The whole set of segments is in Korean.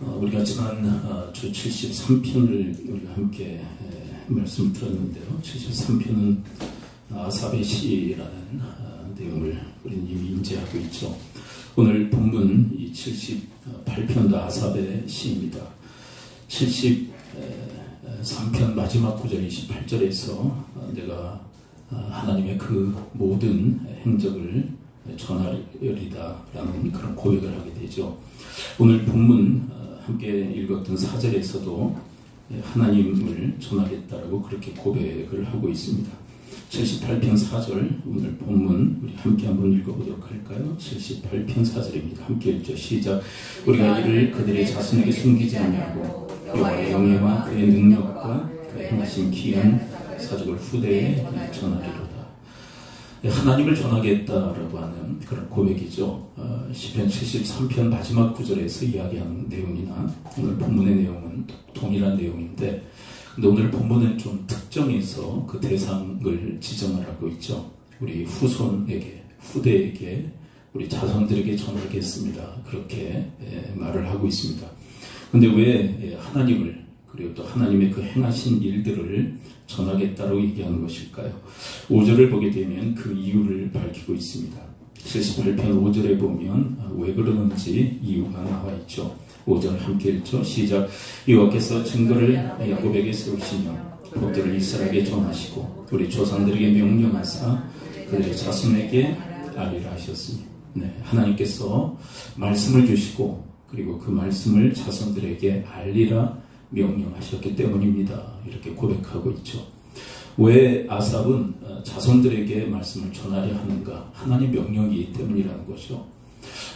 우리가 지난 주 73편을 우리가 함께 말씀을 들었는데요. 73편은 아삽의 시라는 내용을 우리는 이미 인지하고 있죠. 오늘 본문 이 78편도 아삽의 시입니다. 73편 마지막 구절 28절에서 내가 하나님의 그 모든 행적을 전하리다 라는 그런 고백을 하게 되죠. 오늘 본문 함께 읽었던 4절에서도 하나님을 전하겠다라고 그렇게 고백을 하고 있습니다. 78편 4절 오늘 본문 우리 함께 한번 읽어보도록 할까요? 78편 4절입니다. 함께 읽죠. 시작. 우리가 이를 그들의 자손에게 숨기지 아니하고 여호와의 영예와 그의 능력과 그의 행하신 기한 사적을 후대에 전하리로다. 하나님을 전하겠다라고 하는 그런 고백이죠. 시편 73편 마지막 구절에서 이야기하는 내용이나 오늘 본문의 내용은 동일한 내용인데, 근데 오늘 본문은 좀 특정해서 그 대상을 지정을 하고 있죠. 우리 후손에게, 후대에게, 우리 자손들에게 전하겠습니다. 그렇게 말을 하고 있습니다. 근데 왜 하나님을, 그리고 또 하나님의 그 행하신 일들을 전하겠다고 얘기하는 것일까요? 5절을 보게 되면 그 이유를 밝히고 있습니다. 78편 5절에 보면 왜 그러는지 이유가 나와 있죠. 5절 함께 읽죠. 시작. 여호와께서 증거를 야곱에게 세우시며 법도를 이스라엘에게 전하시고 우리 조상들에게 명령하사 그들의 자손에게 알리라 하셨으니, 하나님께서 말씀을 주시고 그리고 그 말씀을 자손들에게 알리라 명령하셨기 때문입니다. 이렇게 고백하고 있죠. 왜 아삽은 자손들에게 말씀을 전하려 하는가? 하나님 명령이기 때문이라는 거죠.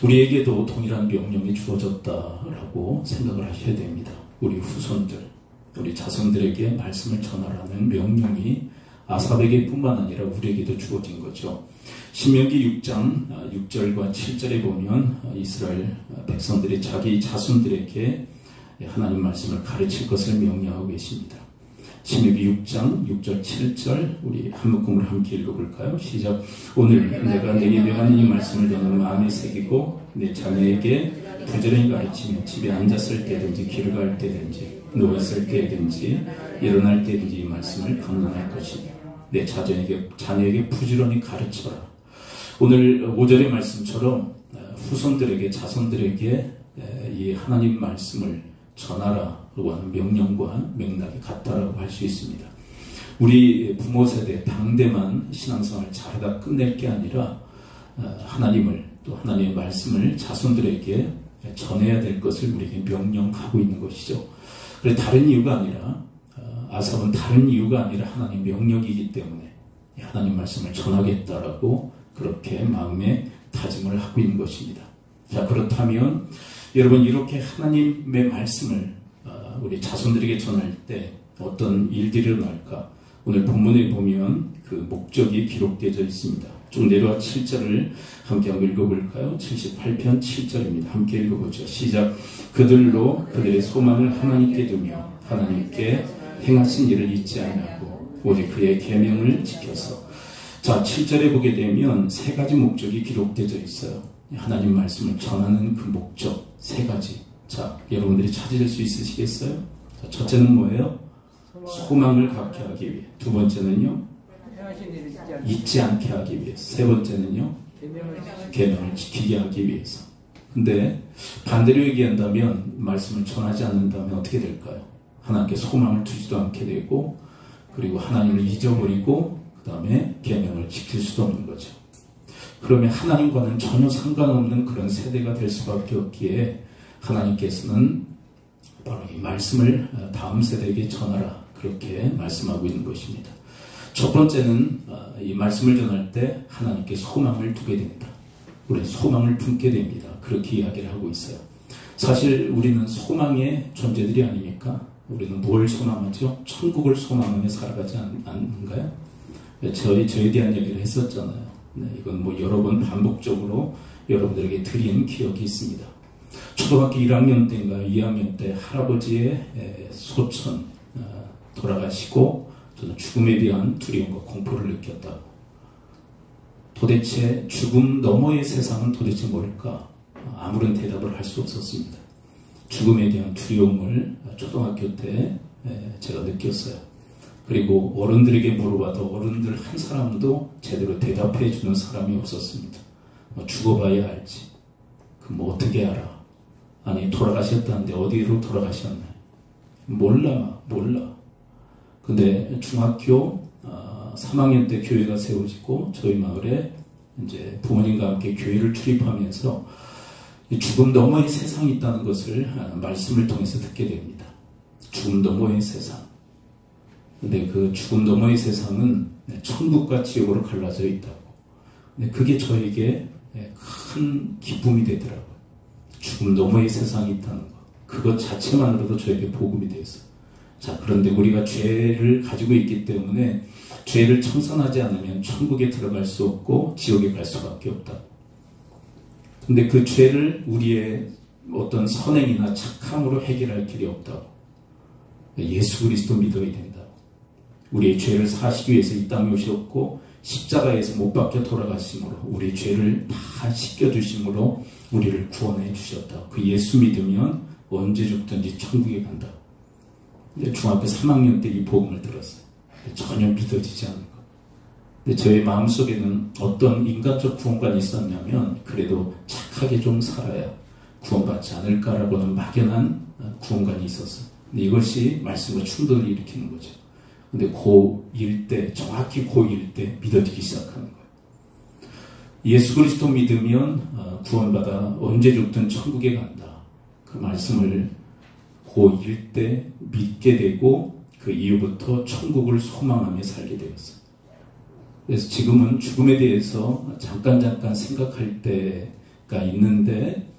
우리에게도 동일한 명령이 주어졌다라고 생각을 하셔야 됩니다. 우리 후손들, 우리 자손들에게 말씀을 전하라는 명령이 아삽에게 뿐만 아니라 우리에게도 주어진 거죠. 신명기 6장 6절과 7절에 보면 이스라엘 백성들이 자기 자손들에게 하나님 말씀을 가르칠 것을 명령하고 계십니다. 신명기 6장 6절 7절 우리 한 묶음을 함께 읽어볼까요? 시작. 오늘 내가 내게 명하는 이 말씀을 너는 마음에 새기고 내 자녀에게 부지런히 가르치며 집에 앉았을 때든지 길을 갈 때든지 누워있을 때든지 일어날 때든지 이 말씀을 강론할 것이며 내 자녀에게 부지런히 가르쳐라. 오늘 5절의 말씀처럼 후손들에게, 자손들에게 이 하나님 말씀을 전하라고 하는 명령과 맥락이 같다라고 할 수 있습니다. 우리 부모 세대, 당대만 신앙생활을 잘하다 끝낼 게 아니라 하나님을, 또 하나님의 말씀을 자손들에게 전해야 될 것을 우리에게 명령하고 있는 것이죠. 그래서 다른 이유가 아니라, 아삽은 다른 이유가 아니라 하나님 명령이기 때문에 하나님 말씀을 전하겠다라고 그렇게 마음에 다짐을 하고 있는 것입니다. 자, 그렇다면 여러분, 이렇게 하나님의 말씀을 우리 자손들에게 전할 때 어떤 일들이 일어날까? 오늘 본문에 보면 그 목적이 기록되어 있습니다. 좀 내려와 7절을 함께 한번 읽어볼까요? 78편 7절입니다. 함께 읽어보죠. 시작. 그들로 그들의 소망을 하나님께 두며 하나님께 행하신 일을 잊지 아니하고 오직 그의 계명을 지켜서. 자, 7절에 보게 되면 세 가지 목적이 기록되어 있어요. 하나님 말씀을 전하는 그 목적 세 가지. 자, 여러분들이 찾으실 수 있으시겠어요? 자, 첫째는 뭐예요? 소망을 갖게 하기 위해. 두 번째는요, 잊지 않게 하기 위해서. 세 번째는요, 계명을 지키게 하기 위해서. 근데 반대로 얘기한다면, 말씀을 전하지 않는다면 어떻게 될까요? 하나님께 소망을 두지도 않게 되고, 그리고 하나님을 잊어버리고, 그 다음에 계명을 지킬 수도 없는 거죠. 그러면 하나님과는 전혀 상관없는 그런 세대가 될 수밖에 없기에 하나님께서는 바로 이 말씀을 다음 세대에게 전하라, 그렇게 말씀하고 있는 것입니다. 첫 번째는 이 말씀을 전할 때 하나님께 소망을 두게 된다. 우리는 소망을 품게 됩니다. 그렇게 이야기를 하고 있어요. 사실 우리는 소망의 존재들이 아닙니까? 우리는 뭘 소망하죠? 천국을 소망하며 살아가지 않는가요? 저에 대한 얘기를 했었잖아요. 이건 뭐 여러 번 반복적으로 여러분들에게 드린 기억이 있습니다. 초등학교 1학년 때인가 2학년 때 할아버지의 소천 돌아가시고 저는 죽음에 대한 두려움과 공포를 느꼈다고. 도대체 죽음 너머의 세상은 도대체 뭘까? 아무런 대답을 할 수 없었습니다. 죽음에 대한 두려움을 초등학교 때 제가 느꼈어요. 그리고 어른들에게 물어봐도 어른들 한 사람도 제대로 대답해 주는 사람이 없었습니다. 죽어봐야 알지. 뭐 어떻게 알아? 아니 돌아가셨다는데 어디로 돌아가셨나요? 몰라. 근데 중학교 3학년 때 교회가 세워지고 저희 마을에 이제 부모님과 함께 교회를 출입하면서 죽음 너머의 세상이 있다는 것을 말씀을 통해서 듣게 됩니다. 죽음 너머의 세상. 근데 그 죽음 너머의 세상은 천국과 지옥으로 갈라져 있다고. 근데 그게 저에게 큰 기쁨이 되더라고요. 죽음 너머의 세상이 있다는 것. 그것 자체만으로도 저에게 복음이 되었어요. 자, 그런데 우리가 죄를 가지고 있기 때문에 죄를 청산하지 않으면 천국에 들어갈 수 없고 지옥에 갈 수밖에 없다. 근데 그 죄를 우리의 어떤 선행이나 착함으로 해결할 길이 없다고. 예수 그리스도 믿어야 된다고. 우리의 죄를 사시기 위해서 이 땅에 오셨고 십자가에서 못 박혀 돌아가심으로 우리의 죄를 다 씻겨주심으로 우리를 구원해 주셨다고. 그 예수 믿으면 언제 죽든지 천국에 간다고. 중학교 3학년 때 이 복음을 들었어요. 전혀 믿어지지 않는 것. 근데 저의 마음속에는 어떤 인간적 구원관이 있었냐면 그래도 착하게 좀 살아야 구원받지 않을까라고는 막연한 구원관이 있었어요. 근데 이것이 말씀과 충돌을 일으키는 거죠. 근데 고1 때, 정확히 고1 때 믿어지기 시작하는 거예요. 예수 그리스도 믿으면 구원받아 언제 죽든 천국에 간다. 그 말씀을 고1 때 믿게 되고 그 이후부터 천국을 소망하며 살게 되었어요. 그래서 지금은 죽음에 대해서 잠깐 생각할 때가 있는데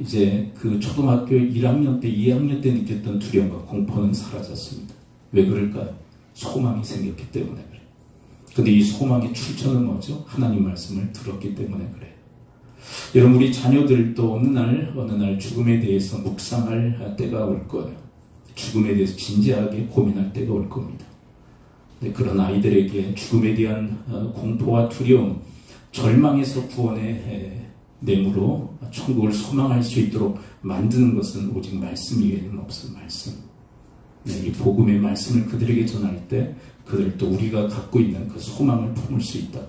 이제 그 초등학교 1학년 때, 2학년 때 느꼈던 두려움과 공포는 사라졌습니다. 왜 그럴까요? 소망이 생겼기 때문에 그래요. 근데 이 소망의 출처는 뭐죠? 하나님 말씀을 들었기 때문에 그래요. 여러분, 우리 자녀들도 어느 날 죽음에 대해서 묵상할 때가 올 거예요. 죽음에 대해서 진지하게 고민할 때가 올 겁니다. 그런 아이들에게 죽음에 대한 공포와 두려움, 절망에서 구원의 내무로 천국을 소망할 수 있도록 만드는 것은 오직 말씀 이외에는 없어요. 말씀. 이 복음의 말씀을 그들에게 전할 때 그들도 우리가 갖고 있는 그 소망을 품을 수 있다.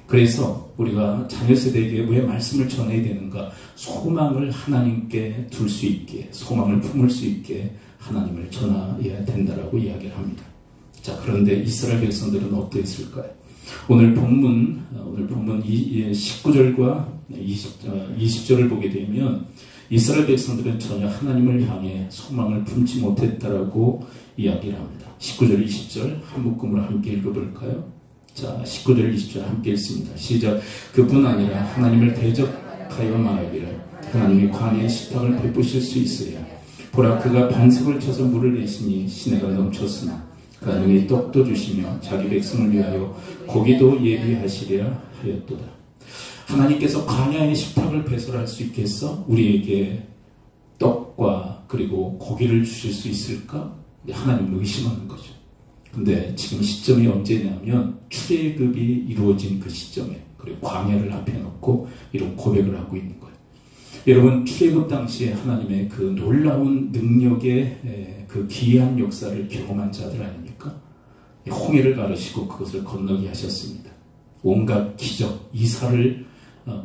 그래서 우리가 자녀 세대에게 왜 말씀을 전해야 되는가? 소망을 하나님께 둘 수 있게, 소망을 품을 수 있게 하나님을 전해야 된다라고 이야기를 합니다. 자, 그런데 이스라엘 백성들은 어떠했을까요? 오늘 본문 19절과 20절을 보게 되면 이스라엘 백성들은 전혀 하나님을 향해 소망을 품지 못했다라고 이야기를 합니다. 19절, 20절 한 묶음으로 함께 읽어볼까요? 자, 19절, 20절 함께 읽습니다. 시작. 그뿐 아니라 하나님을 대적하여 말하기를 하나님이 광야에 식탁을 베푸실 수 있으랴. 보라, 그가 반석을 쳐서 물을 내시니 시내가 넘쳤으나 그 안에 떡도 주시며 자기 백성을 위하여 고기도 예비하시랴 하였도다. 하나님께서 광야의 식탁을 배설할 수 있겠어? 우리에게 떡과 그리고 고기를 주실 수 있을까? 하나님을 의심하는 거죠. 근데 지금 시점이 언제냐면 출애굽이 이루어진 그 시점에, 그리고 광야를 앞에 놓고 이런 고백을 하고 있는 거예요. 여러분, 출애굽 당시에 하나님의 그 놀라운 능력의 그 기이한 역사를 경험한 자들 아닙니까? 홍해를 가르시고 그것을 건너게 하셨습니다. 온갖 기적, 이사를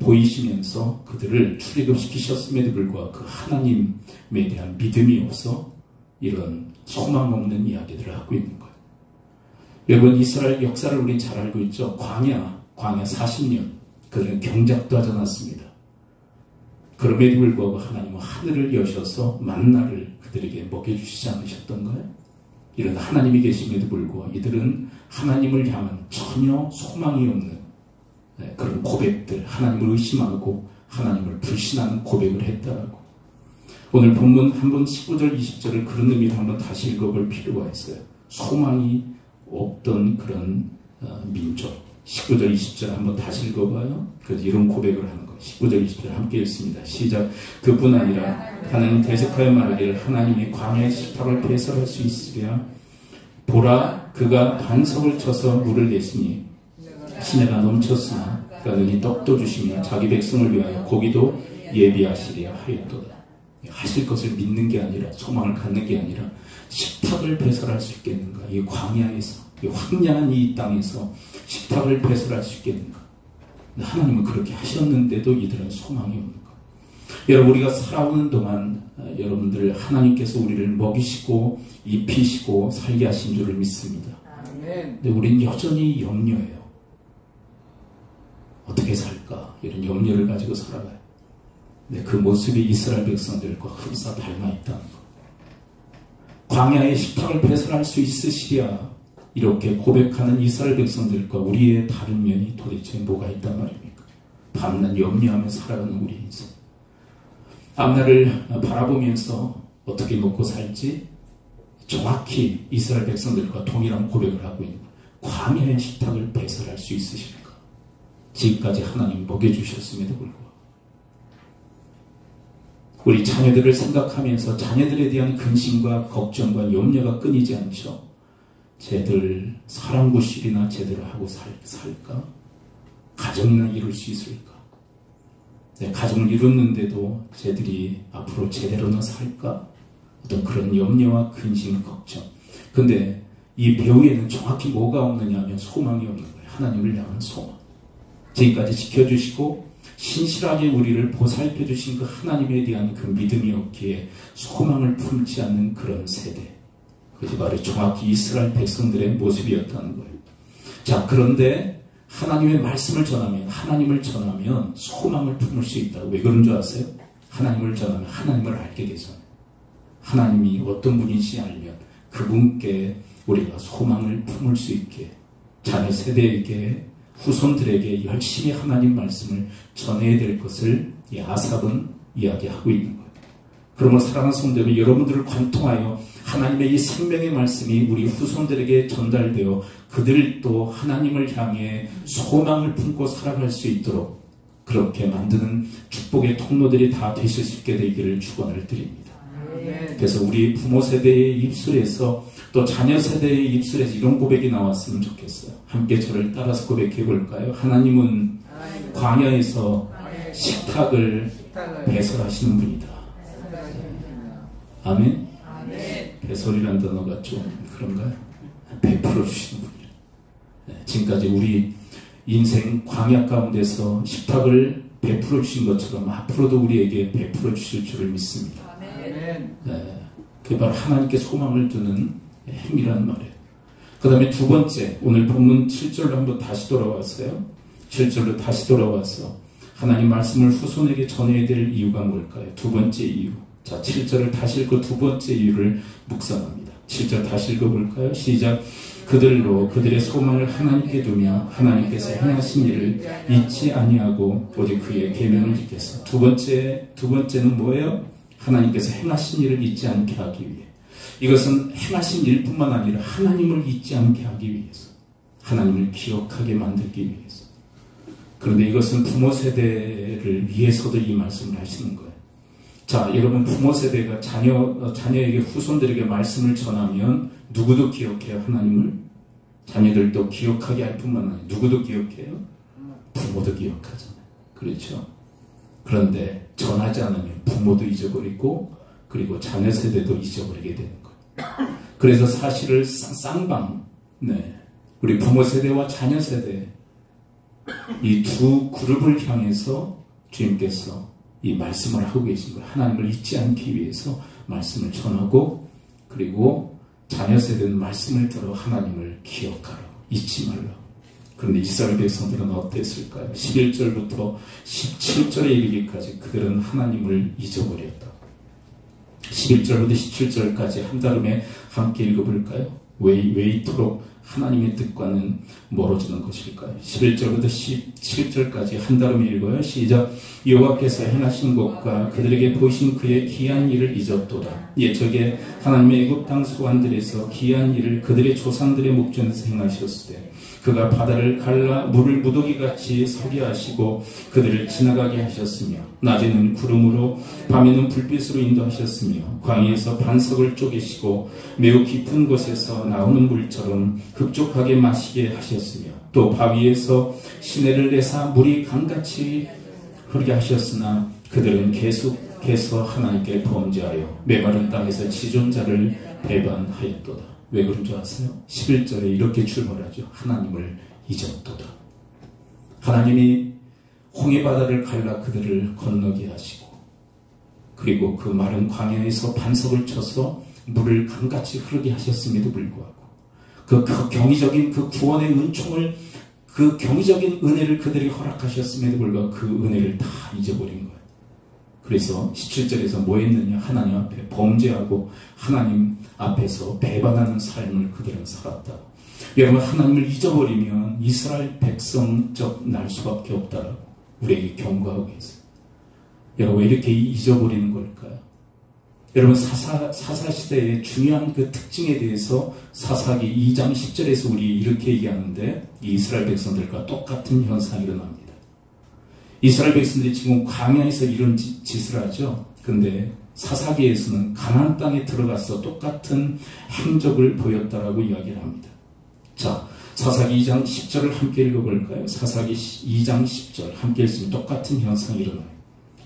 보이시면서 그들을 출애굽시키셨음에도 불구하고 그 하나님에 대한 믿음이 없어 이런 소망 없는 이야기들을 하고 있는 거예요. 여러분, 이스라엘 역사를 우리 잘 알고 있죠. 광야 40년 그들은 경작도 하지 않았습니다. 그럼에도 불구하고 하나님은 하늘을 여셔서 만나를 그들에게 먹여주시지 않으셨던가요? 이런 하나님이 계심에도 불구하고 이들은 하나님을 향한 전혀 소망이 없는 그런 고백들, 하나님을 의심하고 하나님을 불신하는 고백을 했다라고. 오늘 본문 한번 19절, 20절을 그런 의미로 한번 다시 읽어볼 필요가 있어요. 소망이 없던 그런 민족. 19절, 20절 한번 다시 읽어봐요. 그래서 이런 고백을 하는 거예요. 19절, 20절 함께 읽습니다. 시작. 그뿐 아니라 하나님 대적하여 말하기를 하나님이 광야의 식탁을 배설할 수 있으랴. 보라, 그가 반석을 쳐서 물을 내시니 시내가 넘쳤으나 그가 능히 떡도 주시며 자기 백성을 위하여 고기도 예비하시랴 하였도다. 하실 것을 믿는 게 아니라, 소망을 갖는 게 아니라 식탁을 배설할 수 있겠는가? 이 광야에서, 이 황량한 이 땅에서 식탁을 배설할 수 있겠는가? 하나님은 그렇게 하셨는데도 이들은 소망이 없는 거예요. 여러분, 우리가 살아오는 동안 여러분들 하나님께서 우리를 먹이시고 입히시고 살게 하신 줄을 믿습니다. 근데 우리는 여전히 염려해요. 어떻게 살까? 이런 염려를 가지고 살아가요. 근데 그 모습이 이스라엘 백성들과 흡사 닮아 있다는 것. 광야의 식탁을 배설할 수 있으시랴, 이렇게 고백하는 이스라엘 백성들과 우리의 다른 면이 도대체 뭐가 있단 말입니까? 밤낮 염려하며 살아가는 우리 인생. 앞날을 바라보면서 어떻게 먹고 살지 정확히 이스라엘 백성들과 동일한 고백을 하고 있는 거예요. 광야의 식탁을 배설할 수 있으실까? 지금까지 하나님 먹여주셨음에도 불구하고 우리 자녀들을 생각하면서 자녀들에 대한 근심과 걱정과 염려가 끊이지 않죠. 쟤들 사랑구실이나 제대로 하고 살까? 가정이나 이룰 수 있을까? 가정을 이뤘는데도 쟤들이 앞으로 제대로나 살까? 어떤 그런 염려와 근심, 걱정. 근데 이 배후에는 정확히 뭐가 없느냐 하면 소망이 없는 거예요. 하나님을 향한 소망. 지금까지 지켜주시고 신실하게 우리를 보살펴 주신 그 하나님에 대한 그 믿음이 없기에 소망을 품지 않는 그런 세대. 그것이 바로 정확히 이스라엘 백성들의 모습이었다는 거예요. 자, 그런데 하나님의 말씀을 전하면, 하나님을 전하면 소망을 품을 수 있다고. 왜 그런 줄 아세요? 하나님을 전하면 하나님을 알게 되잖아요. 하나님이 어떤 분인지 알면 그분께 우리가 소망을 품을 수 있게, 자녀 세대에게, 후손들에게 열심히 하나님 말씀을 전해야 될 것을 이 아삽은 이야기하고 있는 거예요. 그러므로 사랑하는 성도들, 여러분들을 관통하여 하나님의 이 생명의 말씀이 우리 후손들에게 전달되어 그들도 하나님을 향해 소망을 품고 살아갈 수 있도록 그렇게 만드는 축복의 통로들이 다 되실 수 있게 되기를 축원을 드립니다. 그래서 우리 부모 세대의 입술에서 또 자녀 세대의 입술에서 이런 고백이 나왔으면 좋겠어요. 함께 저를 따라서 고백해 볼까요? 하나님은 광야에서 식탁을 배설하시는 분이다. 아멘? 배설이라는 단어가 좀 그런가요? 베풀어 주시는 분이에요. 지금까지 우리 인생 광야 가운데서 식탁을 베풀어 주신 것처럼 앞으로도 우리에게 베풀어 주실 줄을 믿습니다. 그게 바로 하나님께 소망을 두는 행위란 말이에요. 그 다음에 두 번째, 오늘 본문 7절로 한번 다시 돌아왔어요. 7절로 다시 돌아와서 하나님 말씀을 후손에게 전해야 될 이유가 뭘까요? 두 번째 이유. 자, 7절을 다시 읽고 두 번째 이유를 묵상합니다. 7절 다시 읽어볼까요? 시작. 그들로 그들의 소망을 하나님께 두며 하나님께서 행하신 일을 잊지 아니하고 오직 그의 계명을 지켜서. 두 번째는 뭐예요? 하나님께서 행하신 일을 잊지 않게 하기 위해. 이것은 행하신 일뿐만 아니라 하나님을 잊지 않게 하기 위해서, 하나님을 기억하게 만들기 위해서. 그런데 이것은 부모 세대를 위해서도 이 말씀을 하시는 거예요. 자, 여러분, 부모 세대가 자녀에게, 후손들에게 말씀을 전하면 누구도 기억해요? 하나님을? 자녀들도 기억하게 할 뿐만 아니라 누구도 기억해요? 부모도 기억하잖아요. 그렇죠? 그런데 전하지 않으면 부모도 잊어버리고 그리고 자녀 세대도 잊어버리게 되는 거예요. 그래서 사실을 쌍방, 우리 부모 세대와 자녀 세대, 이 두 그룹을 향해서 주님께서 이 말씀을 하고 계신 거예요. 하나님을 잊지 않기 위해서 말씀을 전하고, 그리고 자녀 세대는 말씀을 들어 하나님을 기억하라, 잊지 말라. 그런데 이스라엘 백성들은 어땠을까요? 11절부터 17절에 이르기까지 그들은 하나님을 잊어버렸다. 11절부터 17절까지 한다름에 함께 읽어볼까요? 왜 이토록 하나님의 뜻과는 멀어지는 것일까요? 11절부터 17절까지 한다름에 읽어요. 시작. 여호와께서 행하신 것과 그들에게 보이신 그의 기한 일을 잊었도다. 옛적에 하나님의 애굽 땅 소환들에서 기한 일을 그들의 조상들의 목전에서 행하셨으되 그가 바다를 갈라 물을 무더기같이 서게 하시고 그들을 지나가게 하셨으며 낮에는 구름으로 밤에는 불빛으로 인도하셨으며 광야에서 반석을 쪼개시고 매우 깊은 곳에서 나오는 물처럼 흡족하게 마시게 하셨으며 또 바위에서 시내를 내사 물이 강같이 흐르게 하셨으나 그들은 계속 앞에서 하나님께 범죄하여 메마른 땅에서 지존자를 배반하였도다. 왜 그런 줄 아세요? 11절에 이렇게 출발하죠. 하나님을 잊었도다. 하나님이 홍해바다를 갈라 그들을 건너게 하시고, 그리고 그 마른 광야에서 반석을 쳐서 물을 강같이 흐르게 하셨음에도 불구하고 그 경이적인 그 구원의 은총을, 그 경이적인 은혜를 그들이 허락하셨음에도 불구하고 그 은혜를 다 잊어버린 거예요. 그래서 17절에서 뭐 했느냐? 하나님 앞에 범죄하고 하나님 앞에서 배반하는 삶을 그들은 살았다. 여러분, 하나님을 잊어버리면 이스라엘 백성적 날 수밖에 없다라고 우리에게 경고하고 계세요. 여러분, 왜 이렇게 잊어버리는 걸까요? 여러분, 사사시대의 중요한 그 특징에 대해서 사사기 2장 10절에서 우리 이렇게 얘기하는데, 이 이스라엘 백성들과 똑같은 현상이 일어납니다. 이스라엘 백성들이 지금 광야에서 이런 짓을 하죠. 근데 사사기에서는 가나안 땅에 들어가서 똑같은 행적을 보였다라고 이야기를 합니다. 자, 사사기 2장 10절을 함께 읽어볼까요? 사사기 2장 10절 함께 읽으면 똑같은 현상이 일어나요.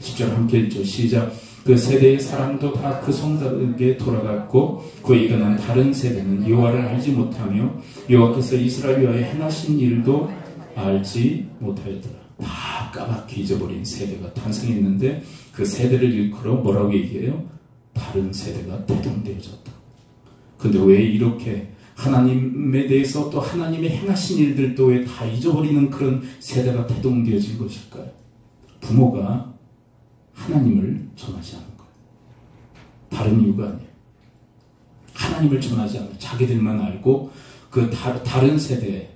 10절 함께 읽죠. 시작. 그 세대의 사람도 다 그 성닭에게 돌아갔고 그에 일어난 다른 세대는 여호와를 알지 못하며 여호와께서 이스라엘 위하여 행하신 일도 알지 못하였더라. 다 까맣게 잊어버린 세대가 탄생했는데 그 세대를 일컬어 뭐라고 얘기해요? 다른 세대가 태동되어졌다. 근데 왜 이렇게 하나님에 대해서 또 하나님의 행하신 일들도 왜 다 잊어버리는 그런 세대가 태동되어진 것일까요? 부모가 하나님을 전하지 않은 거예요. 다른 이유가 아니에요. 하나님을 전하지 않아요. 자기들만 알고 그 다른 세대,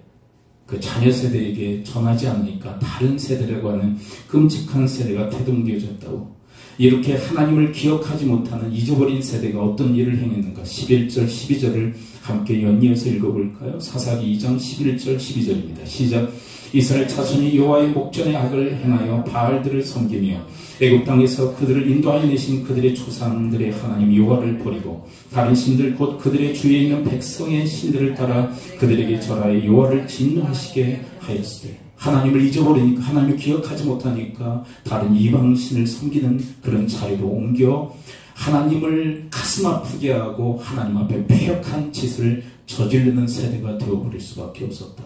그 자녀 세대에게 전하지 않으니까 다른 세대라고 하는 끔찍한 세대가 태동되어졌다고. 이렇게 하나님을 기억하지 못하는 잊어버린 세대가 어떤 일을 행했는가? 11절, 12절을 함께 연이어서 읽어볼까요? 사사기 2장 11절, 12절입니다. 시작. 이스라엘 자손이 여호와의 목전에 악을 행하여 바알들을 섬기며 애굽 땅에서 그들을 인도하여 내신 그들의 조상들의 하나님 여호와를 버리고 다른 신들 곧 그들의 주위에 있는 백성의 신들을 따라 그들에게 절하여 여호와를 진노하시게 하였으되, 하나님을 잊어버리니까, 하나님을 기억하지 못하니까 다른 이방신을 섬기는 그런 자리로 옮겨 하나님을 가슴 아프게 하고 하나님 앞에 패역한 짓을 저지르는 세대가 되어버릴 수밖에 없었다.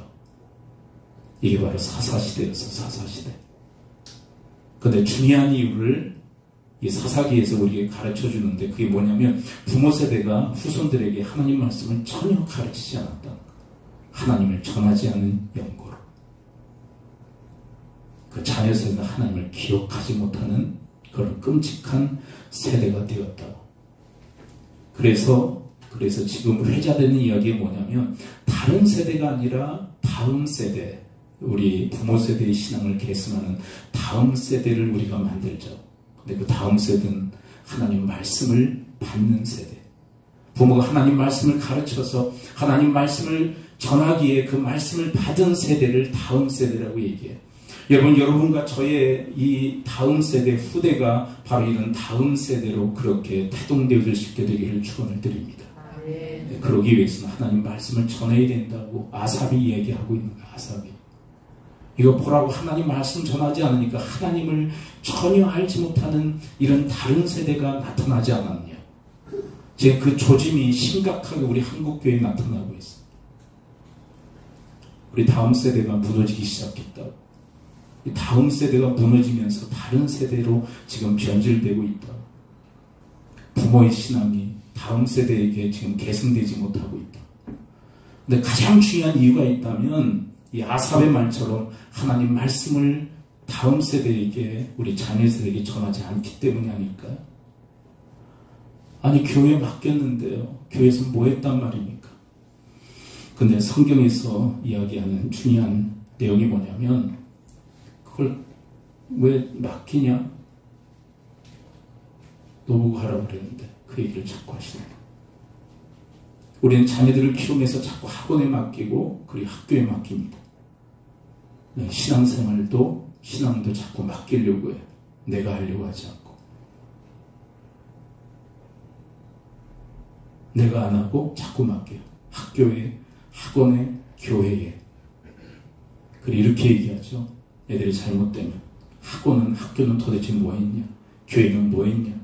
이게 바로 사사시대였어. 사사시대. 근데 중요한 이유를 이 사사기에서 우리에게 가르쳐 주는데, 그게 뭐냐면 부모 세대가 후손들에게 하나님 말씀을 전혀 가르치지 않았다. 하나님을 전하지 않은 연고로 그 자녀 세대가 하나님을 기억하지 못하는 그런 끔찍한 세대가 되었다고. 그래서 지금 회자되는 이야기가 뭐냐면 다른 세대가 아니라 다음 세대, 우리 부모 세대의 신앙을 계승하는 다음 세대를 우리가 만들자. 근데 그 다음 세대는 하나님 말씀을 받는 세대. 부모가 하나님 말씀을 가르쳐서 하나님 말씀을 전하기에 그 말씀을 받은 세대를 다음 세대라고 얘기해요. 여러분과 저의 이 다음 세대, 후대가 바로 이런 다음 세대로 그렇게 태동되어질 수 있게 되기를 축원을 드립니다. 그러기 위해서는 하나님 말씀을 전해야 된다고 아삽이 얘기하고 있는 거예요. 아삽이. 이거 보라고, 하나님 말씀 전하지 않으니까 하나님을 전혀 알지 못하는 이런 다른 세대가 나타나지 않았냐. 지금 그 조짐이 심각하게 우리 한국교회에 나타나고 있어요. 우리 다음 세대가 무너지기 시작했다고. 다음 세대가 무너지면서 다른 세대로 지금 변질되고 있다. 부모의 신앙이 다음 세대에게 지금 계승되지 못하고 있다. 근데 가장 중요한 이유가 있다면 이 아삽의 말처럼 하나님 말씀을 다음 세대에게, 우리 자녀 세대에게 전하지 않기 때문이 아닐까요? 아니, 교회에 맡겼는데요. 교회에서 뭐 했단 말입니까? 근데 성경에서 이야기하는 중요한 내용이 뭐냐면, 그걸 왜 맡기냐? 너보고 하라고 그랬는데 그 얘기를 자꾸 하시네. 우리는 자녀들을 키우면서 자꾸 학원에 맡기고 그리고 학교에 맡깁니다. 신앙생활도, 신앙도 자꾸 맡기려고 해요. 내가 하려고 하지 않고. 내가 안 하고 자꾸 맡겨요. 학교에, 학원에, 교회에. 그리고 이렇게 얘기하죠. 애들이 잘못되면 학교는 도대체 뭐 했냐? 교회는 뭐 했냐?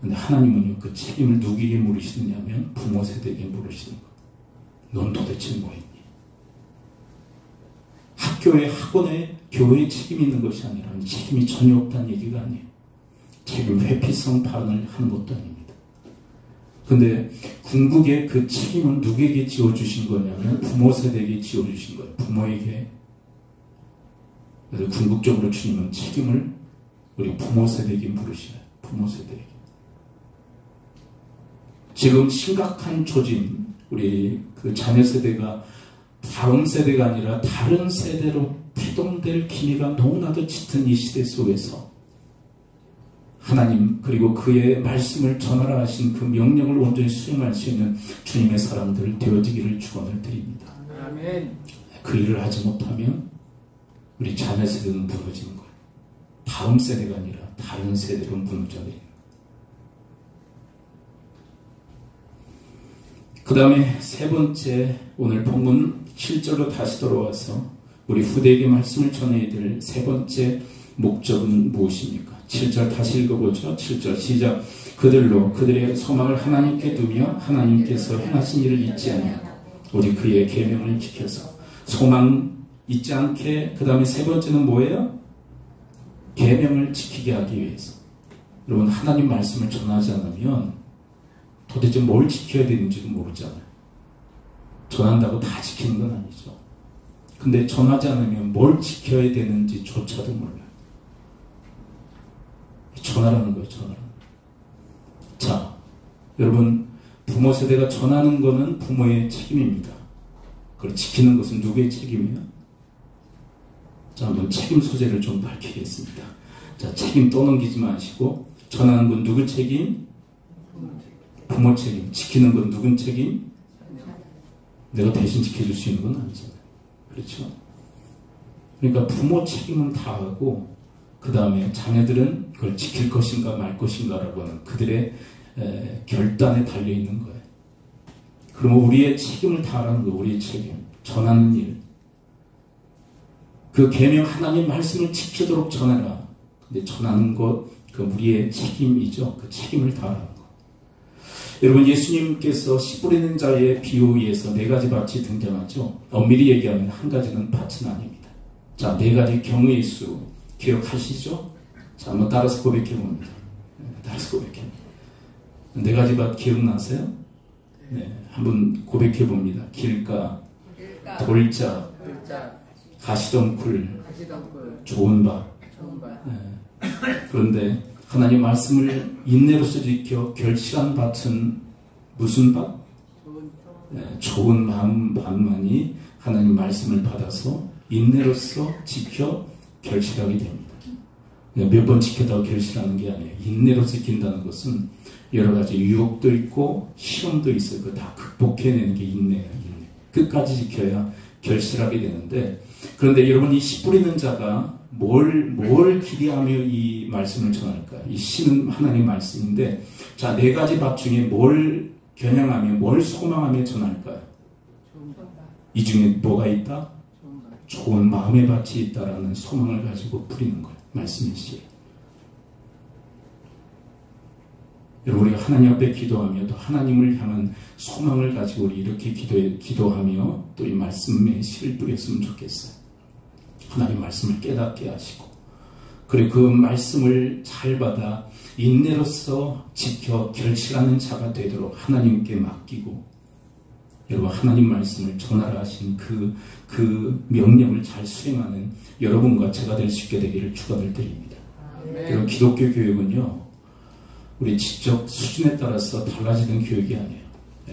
근데 하나님은요, 그 책임을 누구에게 물으시느냐면 부모 세대에게 물으시는 거예요. 넌 도대체 뭐 했니? 학교에, 학원에, 교회에 책임이 있는 것이 아니라 책임이 전혀 없다는 얘기가 아니에요. 책임 회피성 발언을 하는 것도 아닙니다. 근데 궁극의 그 책임은 누구에게 지어주신 거냐면 부모 세대에게 지어주신 거예요. 부모에게. 그래서 궁극적으로 주님은 책임을 우리 부모 세대에게 물으셔요. 부모 세대에게. 지금 심각한 조짐, 우리 그 자녀 세대가 다음 세대가 아니라 다른 세대로 태동될 기미가 너무나도 짙은 이 시대 속에서 하나님 그리고 그의 말씀을 전하라 하신 그 명령을 온전히 수행할 수 있는 주님의 사람들 되어지기를 축원을 드립니다. 아멘. 그 일을 하지 못하면 우리 자녀 세대는 무너지는 거예요. 다음 세대가 아니라 다른 세대로 무너져버리는 거예요. 그 다음에 세 번째, 오늘 본문 7절로 다시 돌아와서 우리 후대에게 말씀을 전해야 될 세 번째 목적은 무엇입니까? 7절 다시 읽어보죠. 7절 시작. 그들로 그들의 소망을 하나님께 두며 하나님께서 행하신 일을 잊지 아니하고 오직 그의 계명을 지켜서 소망 잊지 않게. 그 다음에 세 번째는 뭐예요? 계명을 지키게 하기 위해서. 여러분, 하나님 말씀을 전하지 않으면 도대체 뭘 지켜야 되는지도 모르잖아요. 전한다고 다 지키는 건 아니죠. 근데 전하지 않으면 뭘 지켜야 되는지조차도 몰라요. 전하라는 거예요. 전하라는 거예요. 자, 여러분, 부모 세대가 전하는 거는 부모의 책임입니다. 그걸 지키는 것은 누구의 책임이에요? 자, 한번 책임 소재를 좀 밝히겠습니다. 자, 책임 떠넘기지 마시고, 전하는 건 누구 책임? 부모 책임. 지키는 건 누군 책임? 내가 대신 지켜줄 수 있는 건 아니잖아요. 그렇죠? 그러니까 부모 책임은 다 하고 그 다음에 자녀들은 그걸 지킬 것인가 말 것인가라고 하는 그들의 결단에 달려있는 거예요. 그러면 우리의 책임을 다하는 거, 우리의 책임. 전하는 일. 그 계명 하나님 말씀을 지키도록 전해라. 근데 전하는 것, 그 우리의 책임이죠. 그 책임을 다하는 거. 여러분, 예수님께서 씨 뿌리는 자의 비유에서 네 가지 밭이 등장하죠. 엄밀히 얘기하면 한 가지는 밭은 아닙니다. 자, 네 가지 경우의 수 기억하시죠? 자, 한번 따라서 고백해 봅니다. 따라서 고백해. 네 가지 밭 기억나세요? 네, 한번 고백해 봅니다. 길가, 돌자, 가시덤굴, 좋은 밭. 네. 그런데 하나님 말씀을 인내로서 지켜 결실한 밭은 무슨 밭? 네, 좋은 마음 밭만이 하나님 말씀을 받아서 인내로서 지켜 결실하게 됩니다. 몇 번 지켜다가 결실하는 게 아니에요. 인내로 지킨다는 것은 여러 가지 유혹도 있고 시험도 있어요. 그거 다 극복해내는 게 인내예요. 인내. 끝까지 지켜야 결실하게 되는데, 그런데 여러분, 이 씨 뿌리는 자가 뭘 기대하며 이 말씀을 전할까요? 이 씨는 하나님 말씀인데, 자, 네 가지 밭 중에 뭘 겨냥하며, 뭘 소망하며 전할까요? 이 중에 뭐가 있다? 좋은 마음의 밭이 있다라는 소망을 가지고 뿌리는 거예요. 말씀의 씨. 여러분, 우리가 하나님 앞에 기도하며 또 하나님을 향한 소망을 가지고 우리 이렇게 기도하며 또 이 말씀의 씨를 뿌렸으면 좋겠어요. 하나님 말씀을 깨닫게 하시고, 그리고 그 말씀을 잘 받아 인내로서 지켜 결실하는 자가 되도록 하나님께 맡기고, 여러분, 하나님 말씀을 전하라 하신 그 명령을 잘 수행하는 여러분과 제가 될 수 있게 되기를 축원을 드립니다. 여러분, 기독교 교육은요, 우리 지적 수준에 따라서 달라지는 교육이 아니에요.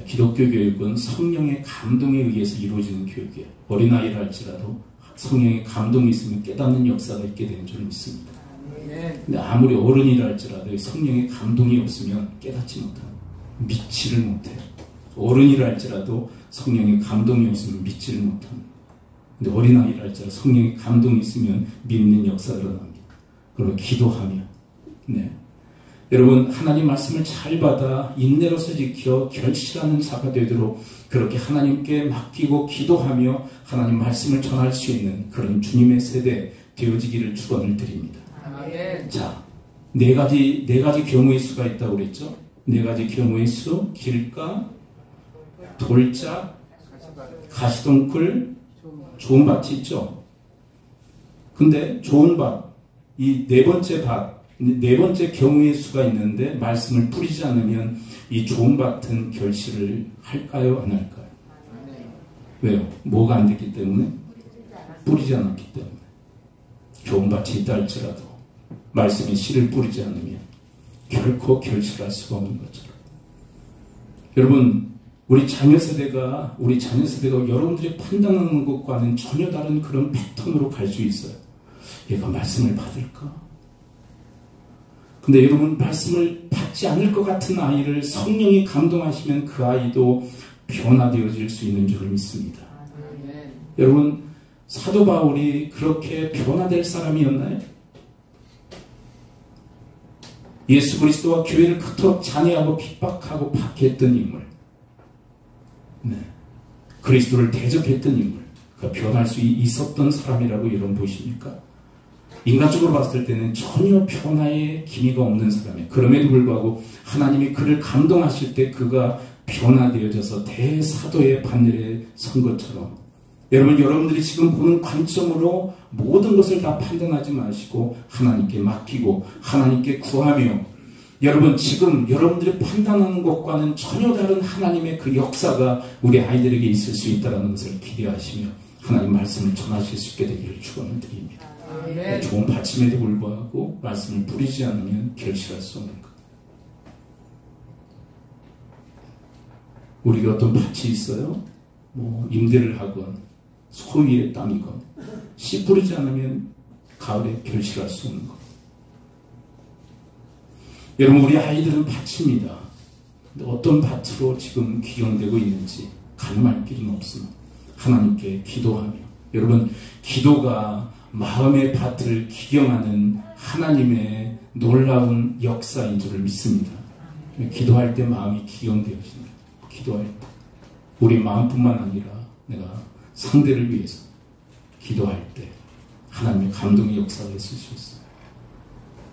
기독교 교육은 성령의 감동에 의해서 이루어지는 교육이에요. 어린아이를 할지라도 성령의 감동이 있으면 깨닫는 역사가 있게 되는 줄 믿습니다. 근데 아무리 어른이라 할지라도 성령의 감동이 없으면 깨닫지 못해요. 믿지를 못해요. 어른이라 할지라도 성령의 감동이 없으면 믿지를 못합니다. 근데 어린아이라 할지라도 성령의 감동이 있으면 믿는 역사가 일어납니다. 그리고 기도하며, 네. 여러분, 하나님 말씀을 잘 받아 인내로서 지켜 결실하는 자가 되도록 그렇게 하나님께 맡기고 기도하며 하나님 말씀을 전할 수 있는 그런 주님의 세대 되어지기를 축원을 드립니다. 아멘. 자, 네 가지 경우의 수가 있다고 그랬죠. 네 가지 경우의 수, 길가, 돌짝, 가시덩굴, 좋은 밭이 있죠. 근데 좋은 밭, 이 네 번째 밭, 네 번째 경우의 수가 있는데 말씀을 뿌리지 않으면 이 좋은 밭은 결실을 할까요? 안 할까요? 왜요? 뭐가 안 됐기 때문에? 뿌리지 않았기 때문에. 좋은 밭이 있다 할지라도 말씀에 씨를 뿌리지 않으면 결코 결실할 수가 없는 것처럼. 여러분, 우리 자녀 세대가 여러분들이 판단하는 것과는 전혀 다른 그런 패턴으로 갈 수 있어요. 얘가 말씀을 받을까? 근데 여러분, 말씀을 받지 않을 것 같은 아이를 성령이 감동하시면 그 아이도 변화되어질 수 있는 줄을 믿습니다. 여러분, 사도 바울이 그렇게 변화될 사람이었나요? 예수 그리스도와 교회를 그토록 잔해하고 핍박하고 박해했던 인물, 그리스도를 대적했던 인물, 변할 수 있었던 사람이라고 여러분 보십니까? 인간적으로 봤을 때는 전혀 변화의 기미가 없는 사람이에요. 그럼에도 불구하고 하나님이 그를 감동하실 때 그가 변화되어져서 대사도의 반열에 선 것처럼, 여러분들이 지금 보는 관점으로 모든 것을 다 판단하지 마시고 하나님께 맡기고 하나님께 구하며, 여러분 지금 여러분들이 판단하는 것과는 전혀 다른 하나님의 그 역사가 우리 아이들에게 있을 수 있다는 것을 기대하시며 하나님 말씀을 전하실 수 있게 되기를 축원드립니다. 좋은 받침에도 불구하고 말씀을 뿌리지 않으면 결실할 수 없는 것. 우리가 어떤 밭이 있어요? 임대를 하건 소유의 땅이건 씨 뿌리지 않으면 가을에 결실할 수 없는 것. 여러분, 우리 아이들은 밭입니다. 근데 어떤 밭으로 지금 기용되고 있는지 가늠할 길은 없으나 하나님께 기도하며, 여러분, 기도가 마음의 밭을 기경하는 하나님의 놀라운 역사인 줄을 믿습니다. 기도할 때 마음이 기경되어집니다. 기도할 때 우리 마음뿐만 아니라 내가 상대를 위해서 기도할 때 하나님의 감동의 역사가 있을 수 있어요.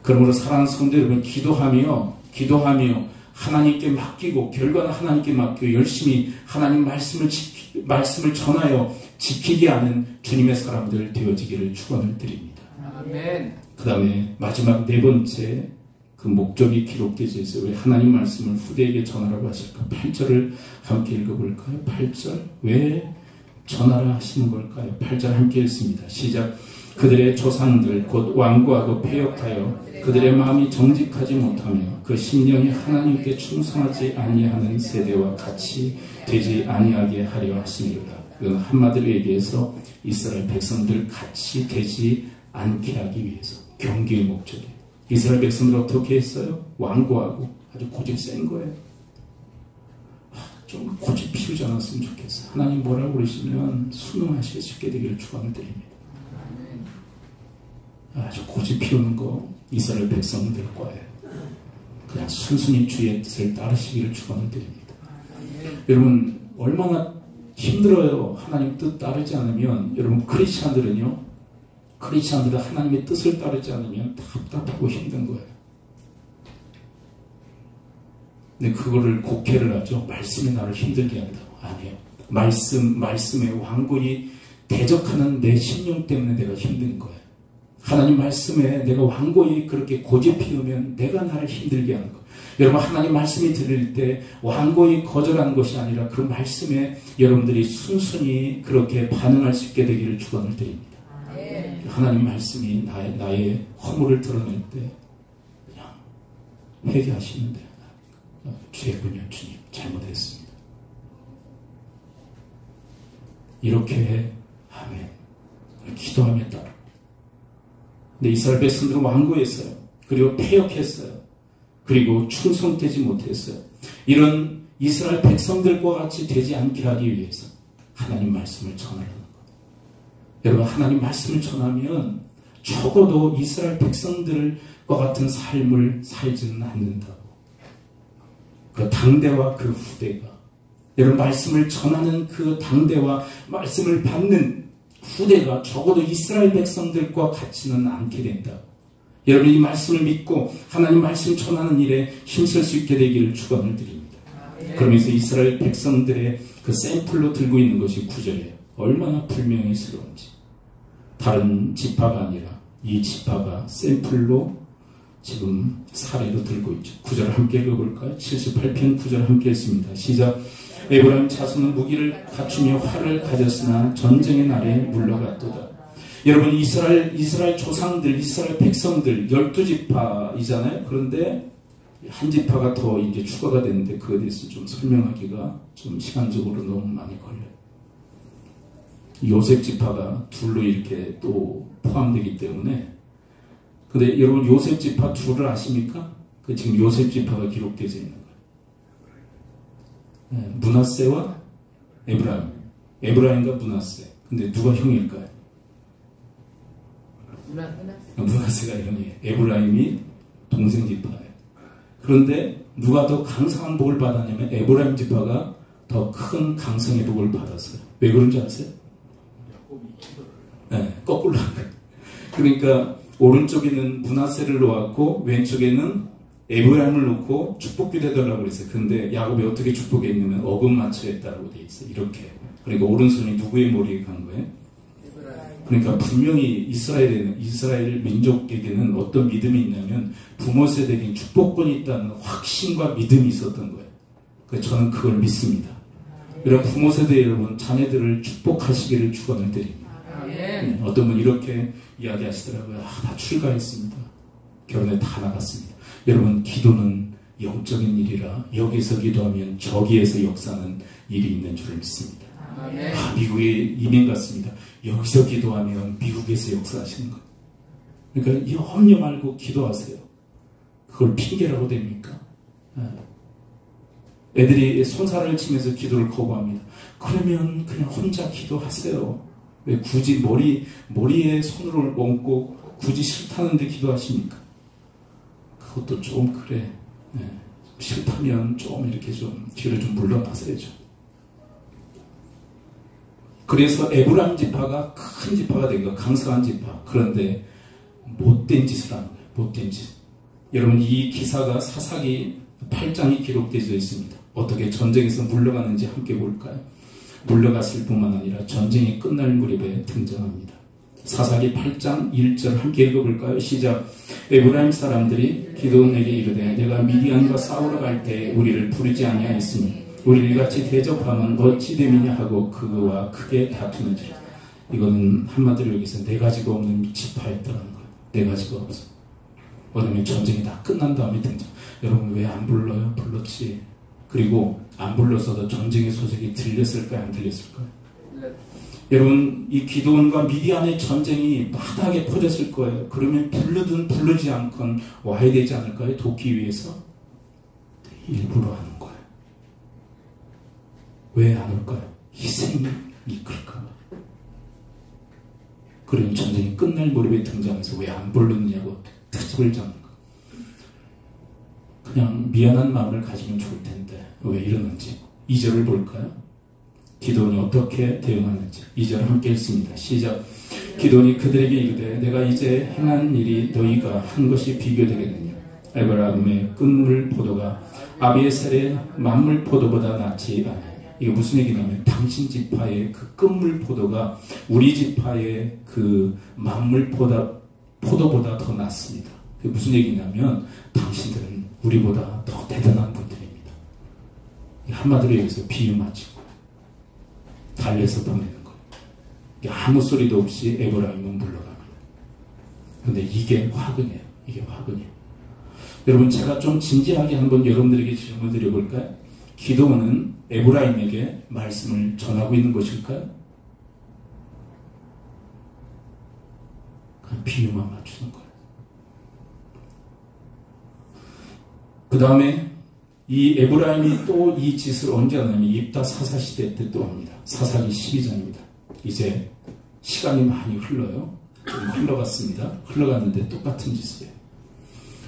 그러므로 사랑하는 성도 여러분, 기도하며 하나님께 맡기고, 결과는 하나님께 맡기고 열심히 하나님 말씀을 전하여 지키게 하는 주님의 사람들 되어지기를 축원을 드립니다. 아멘. 그 다음에 마지막 네 번째 그 목적이 기록되어 있어요. 왜 하나님 말씀을 후대에게 전하라고 하실까? 8절을 함께 읽어볼까요? 8절. 왜 전하라 하시는 걸까요? 8절 함께 읽습니다. 시작. 그들의 조상들 곧 완고하고 패역하여 그들의 마음이 정직하지 못하며 그 심령이 하나님께 충성하지 아니하는 세대와 같이 되지 아니하게 하려 하심이로다. 이건 한마디로 얘기해서 이스라엘 백성들 같이 되지 않게 하기 위해서, 경계의 목적이에요. 이스라엘 백성들 어떻게 했어요? 완고하고 아주 고집 센 거예요. 좀 고집 피우지 않았으면 좋겠어요. 하나님 뭐라고 그러시면 순응하실 수 있게 되기를 축원을 드립니다. 아주 고집 피우는 거 이스라엘 백성들 거예요. 그냥 순순히 주의 뜻을 따르시기를 축원을 드립니다. 여러분, 얼마나 힘들어요. 하나님 뜻 따르지 않으면. 여러분, 크리스찬들은 하나님의 뜻을 따르지 않으면 답답하고 힘든 거예요. 근데 그거를 곡해를 하죠. 말씀이 나를 힘들게 한다고. 아니에요. 말씀에 완고히 대적하는 내 심령 때문에 내가 힘든 거예요. 하나님 말씀에 내가 완고히 그렇게 고집 피우면 내가 나를 힘들게 하는 거예요. 여러분, 하나님 말씀이 들릴 때 완고히 거절하는 것이 아니라 그 말씀에 여러분들이 순순히 그렇게 반응할 수 있게 되기를 축원을 드립니다. 하나님 말씀이 나의 허물을 드러낼 때 그냥 회개하시면 돼요. 죄군요, 주님, 잘못했습니다. 이렇게 아멘. 기도하며 따라. 근데 이스라엘 백성들은 완고했어요. 그리고 패역했어요. 그리고 충성되지 못했어요. 이런 이스라엘 백성들과 같이 되지 않게 하기 위해서 하나님 말씀을 전하라는 것. 여러분, 하나님 말씀을 전하면 적어도 이스라엘 백성들과 같은 삶을 살지는 않는다고. 그 당대와 그 후대가, 여러분, 말씀을 전하는 그 당대와 말씀을 받는 후대가 적어도 이스라엘 백성들과 같지는 않게 된다고. 여러분 이 말씀을 믿고 하나님 말씀 전하는 일에 힘쓸 수 있게 되기를 축원을 드립니다. 그러면서 이스라엘 백성들의 그 샘플로 들고 있는 것이 9절이에요. 얼마나 불명예스러운지. 다른 지파가 아니라 이 지파가 샘플로 지금 사례로 들고 있죠. 9절 함께 읽어볼까요? 78편 9절 함께 읽습니다. 시작. 에브라임 자손은 무기를 갖추며 활을 가졌으나 전쟁의 날에 물러갔도다. 여러분 이스라엘 조상들, 이스라엘 백성들 12지파이잖아요. 그런데 한 지파가 더 이제 추가가 되는데 그에 대해서 좀 설명하기가 좀 시간적으로 너무 많이 걸려요. 요셉 지파가 둘로 이렇게 또 포함되기 때문에. 근데 여러분 요셉 지파 둘을 아십니까? 그 지금 요셉 지파가 기록되어 있는 거예요. 므낫세와 에브라임. 에브라임과 므낫세. 근데 누가 형일까요? 므낫세가 형이에요. 에브라임이 동생 지파예요. 그런데 누가 더 강성한 복을 받았냐면 에브라임 지파가 더 큰 강성의 복을 받았어요. 왜 그런지 아세요? 네, 거꾸로 한 거예요. 그러니까 오른쪽에는 므낫세를 놓았고 왼쪽에는 에브라임을 놓고 축복기도 해달라고 그랬어요. 근데 야곱이 어떻게 축복했냐면 어금 맞춰 했다라고 돼 있어요. 이렇게. 그러니까 오른손이 누구의 머리에 간 거예요? 그러니까 분명히 이스라엘 민족에게는 어떤 믿음이 있냐면 부모 세대에게 축복권이 있다는 확신과 믿음이 있었던 거예요. 그래서 저는 그걸 믿습니다. 이런 부모 세대 여러분 자녀들을 축복하시기를 축원을 드립니다. 네, 어떤 분 이렇게 이야기하시더라고요. 다 출가했습니다. 결혼에 다 나갔습니다. 여러분 기도는 영적인 일이라 여기서 기도하면 저기에서 역사하는 일이 있는 줄을 믿습니다. 미국에 이민 갔습니다. 여기서 기도하면 미국에서 역사하시는 거예요. 그러니까 염려 말고 기도하세요. 그걸 핑계라고 됩니까? 애들이 손살을 치면서 기도를 거부합니다. 그러면 그냥 혼자 기도하세요. 왜 굳이 머리에 손을 얹고 굳이 싫다는데 기도하십니까? 그것도 좀 그래. 싫다면 좀 이렇게 좀 뒤로 좀 물러나세요죠. 그래서 에브라임 지파가 큰 지파가 된 거예요. 강성한 지파. 그런데 못된 짓을 하는 거예요. 못된 짓. 여러분 이 기사가 사사기 8장이 기록되어 있습니다. 어떻게 전쟁에서 물러가는지 함께 볼까요? 물러갔을 뿐만 아니라 전쟁이 끝날 무렵에 등장합니다. 사사기 8장 1절 함께 읽어볼까요? 시작. 에브라임 사람들이 기드온에게 이르되 내가 미디안과 싸우러 갈 때 우리를 부르지 아니하였으니 우리 이같이 대적하면 어찌 됨이냐 하고 그와 크게 다투는지. 이거는 한마디로 여기서 네 가지가 없는 지파였다는 거예요. 네 가지가 없어. 왜냐면 전쟁이 다 끝난 다음에 등장. 여러분 왜 안 불러요? 불렀지. 그리고 안 불렀어도 전쟁의 소식이 들렸을까요? 안 들렸을까요? 여러분 이 기드온과 미디안의 전쟁이 마다하게 퍼졌을 거예요. 그러면 부르든 부르지 않건 와야 되지 않을까요? 돕기 위해서 일부러 하는 거예요. 왜 안 올까요? 희생이 이끌까 봐. 그러면 전쟁이 끝날 무렵에 등장해서 왜 안 부르느냐고 트집을 잡는 거. 그냥 미안한 마음을 가지면 좋을 텐데 왜 이러는지 2절을 볼까요? 기드온이 어떻게 대응하는지 2절 함께 읽습니다. 시작. 기드온이 그들에게 이르되 내가 이제 행한 일이 너희가 한 것이 비교되겠느냐. 에브라임의 끝물 포도가 아비에셀의 만물 포도보다 낫지 않느냐. 이게 무슨 얘기냐면 당신 지파의 그 끝물 포도가 우리 지파의 그 만물 포도보다 더 낫습니다. 그게 무슨 얘기냐면 당신들은 우리보다 더 대단한 분들입니다. 한마디로 여기서 비유 맞추고 달래서 보내는 거예요. 아무 소리도 없이 에브라임은 물러갑니다. 그런데 이게 화근이에요. 이게 화근이에요. 여러분 제가 좀 진지하게 한번 여러분들에게 질문 드려볼까요? 기도는 에브라임에게 말씀을 전하고 있는 것일까요? 그냥 비유만 맞추는 거예요. 그 다음에 이 에브라임이 또 이 짓을 언제 하냐면 입다 사사 시대 때 또 합니다. 사사기 12장입니다. 이제 시간이 많이 흘러요. 좀 흘러갔습니다. 흘러갔는데 똑같은 짓을 해요.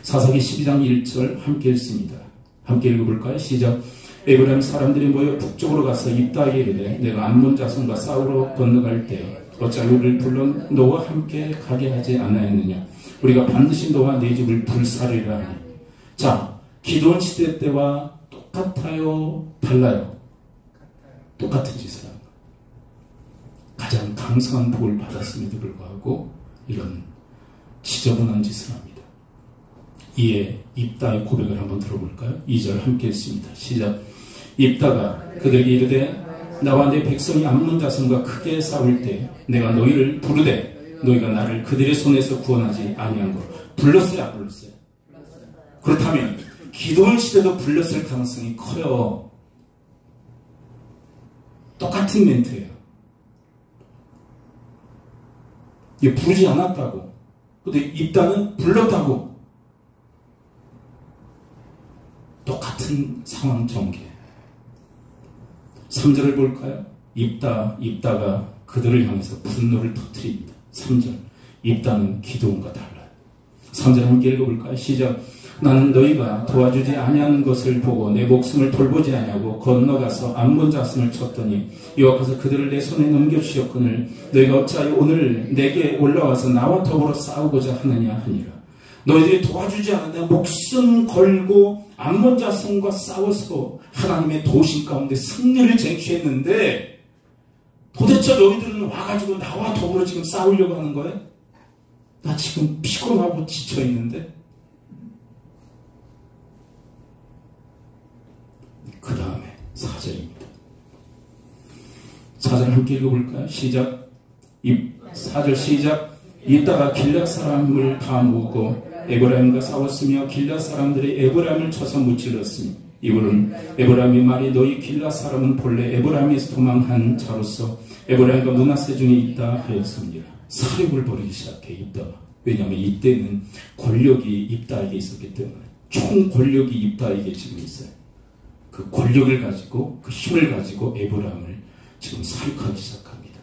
사사기 12장 1절 함께 읽습니다. 함께 읽어볼까요? 시작. 에브라임 사람들이 모여 북쪽으로 가서 입다에게 이르되 내가 암몬 자손과 싸우러 건너갈 때 어찌 우리를 불러 너와 함께 가게 하지 않았느냐. 우리가 반드시 너와 네 집을 불사르리라 하니. 자, 기도원 시대 때와 똑같아요? 달라요? 똑같은 짓을 합니다. 가장 강성한 복을 받았음에도 불구하고 이런 지저분한 짓을 합니다. 이에 입다의 고백을 한번 들어볼까요? 2절 함께 했습니다. 시작. 입다가 그들에게 이르되 나와 내 백성이 암몬 자손과 크게 싸울 때 내가 너희를 부르되 너희가 나를 그들의 손에서 구원하지 아니한 것. 불렀어요? 안 불렀어요? 그렇다면 기도원 시대도 불렀을 가능성이 커요. 똑같은 멘트예요. 이게 부르지 않았다고. 근데 입다는 불렀다고. 똑같은 상황 전개. 3절을 볼까요? 입다가 그들을 향해서 분노를 터뜨립니다. 3절. 입다는 기도원과 달라요. 3절 함께 읽어볼까요? 시작. 나는 너희가 도와주지 아니하는 것을 보고 내 목숨을 돌보지 아니하고 건너가서 암몬 자손을 쳤더니 여호와께서 그들을 내 손에 넘겨주셨거늘 너희가 어찌하여 오늘 내게 올라와서 나와 더불어 싸우고자 하느냐 하니라. 너희들이 도와주지 않는다. 목숨 걸고 암몬 자손과 싸워서 하나님의 도심 가운데 승리를 쟁취했는데 도대체 너희들은 와가지고 나와 더불어 지금 싸우려고 하는 거예요? 나 지금 피곤하고 지쳐있는데. 그 다음에 4절입니다. 4절 함께 읽어볼까요? 시작. 4절 시작. 이따가 길앗 사람을 다 모으고 에브라임과 싸웠으며 길앗 사람들이 에브라임을 쳐서 무찔렀으니 이분은 에브라임이 말이 너희 길앗 사람은 본래 에브라임에서 도망한 자로서 에브라임과 므낫세 중에 있다 하였습니다. 사륙을 벌이기 시작해 입다가. 왜냐하면 이때는 권력이 입다에게 있었기 때문에 총 권력이 입다에게 지금 있어요. 그 권력을 가지고 그 힘을 가지고 에브라임을 지금 사륙하기 시작합니다.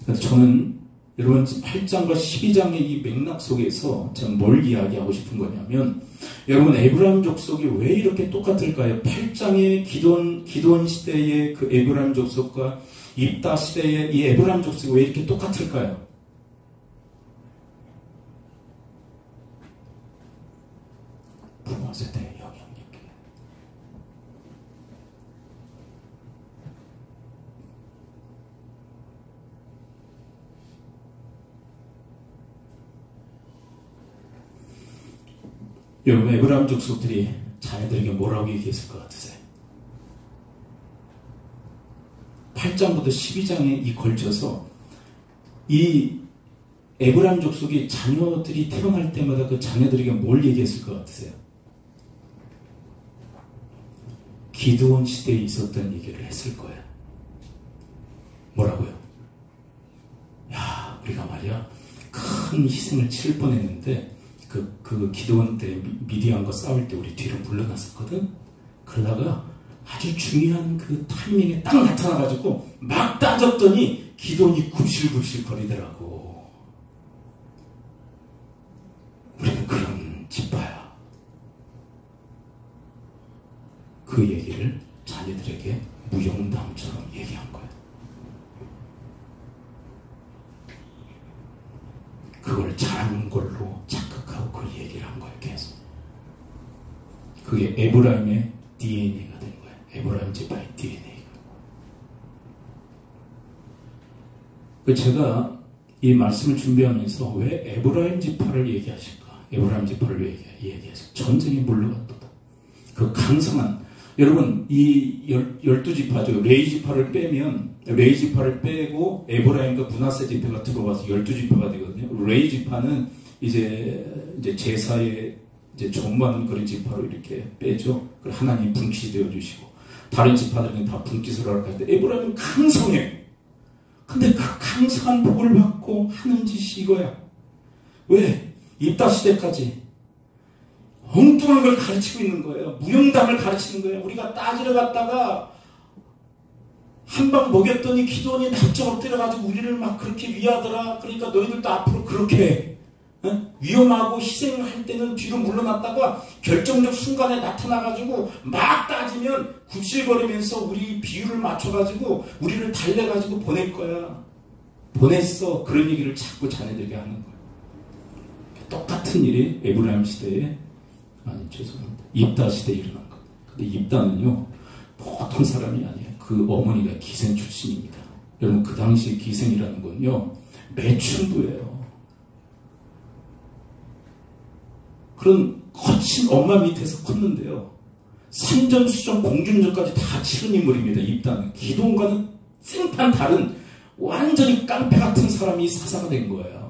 그래서 저는 여러분 8장과 12장의 이 맥락 속에서 저는 뭘 이야기하고 싶은 거냐면 여러분 에브라임 족속이 왜 이렇게 똑같을까요? 8장의 기도원 시대의 그 에브라임 족속과 입다 시대의 이 에브라임 족속이 왜 이렇게 똑같을까요? 부모 세대의 영향력이에요. 여러분 에브라임 족속들이 자녀들에게 뭐라고 얘기했을 것 같으세요? 8장부터 12장에 이 걸쳐서 이 에브라임 족속이 자녀들이 태어날 때마다 그 자녀들에게 뭘 얘기했을 것 같으세요? 기드온 시대에 있었던 얘기를 했을 거예요. 뭐라고요? 야, 우리가 말이야 큰 희생을 치를 뻔했는데 그 기드온 때 미디안과 싸울 때 우리 뒤로 물러났었거든. 그러다가 아주 중요한 그 타이밍에 딱 나타나가지고 막 따졌더니 기드온이 굽실굽실 거리더라고. 우리는 그런 지파야. 그 얘기를 자녀들에게 무용담처럼 얘기한 거야. 그걸 잘한 걸로 착각하고 그 얘기를 한 거예요. 계속. 그게 에브라임의 DNA가 된 거예요. 에브라임 지파의 DNA가. 제가 이 말씀을 준비하면서 왜 에브라임 지파를 얘기하실까? 에브라임 지파를 왜 얘기하실까? 전쟁에 물러갔다. 그 강성한, 여러분, 이 12지파죠. 레이 지파를 빼면, 레이 지파를 빼고 에브라임과 므낫세 지파가 들어와서 12지파가 되거든요. 레이 지파는 이제 제사에 이제 종만 그런 지파로 이렇게 빼죠. 그걸 하나님 분깃이 되어주시고, 다른 지파들은 다 분깃으로 할 때, 에브라임은 강성해. 근데 그 강성한 복을 받고 하는 짓이 이거야. 왜? 입다 시대까지 엉뚱한 걸 가르치고 있는 거예요. 무용담을 가르치는 거예요. 우리가 따지러 갔다가 한 방 먹였더니 기도원이 납작 엎드려가지고 우리를 막 그렇게 위하더라. 그러니까 너희들도 앞으로 그렇게 해. 위험하고 희생할 때는 뒤로 물러났다가 결정적 순간에 나타나가지고 막 따지면 굽실거리면서 우리 비율을 맞춰가지고 우리를 달래가지고 보낼 거야. 보냈어. 그런 얘기를 자꾸 자네들에게 하는 거야. 똑같은 일이 에브라임 시대에, 아니 죄송합니다, 입다 시대에 일어난 겁니다. 근데 입다는요 보통 사람이 아니에요. 그 어머니가 기생 출신입니다. 여러분 그 당시 기생이라는 건요 매춘부예요. 그런 거친 엄마 밑에서 컸는데요. 산전수전 공중전까지 다 치른 인물입니다. 입다는 기도원과는 생판 다른 완전히 깡패 같은 사람이 사사가 된 거예요.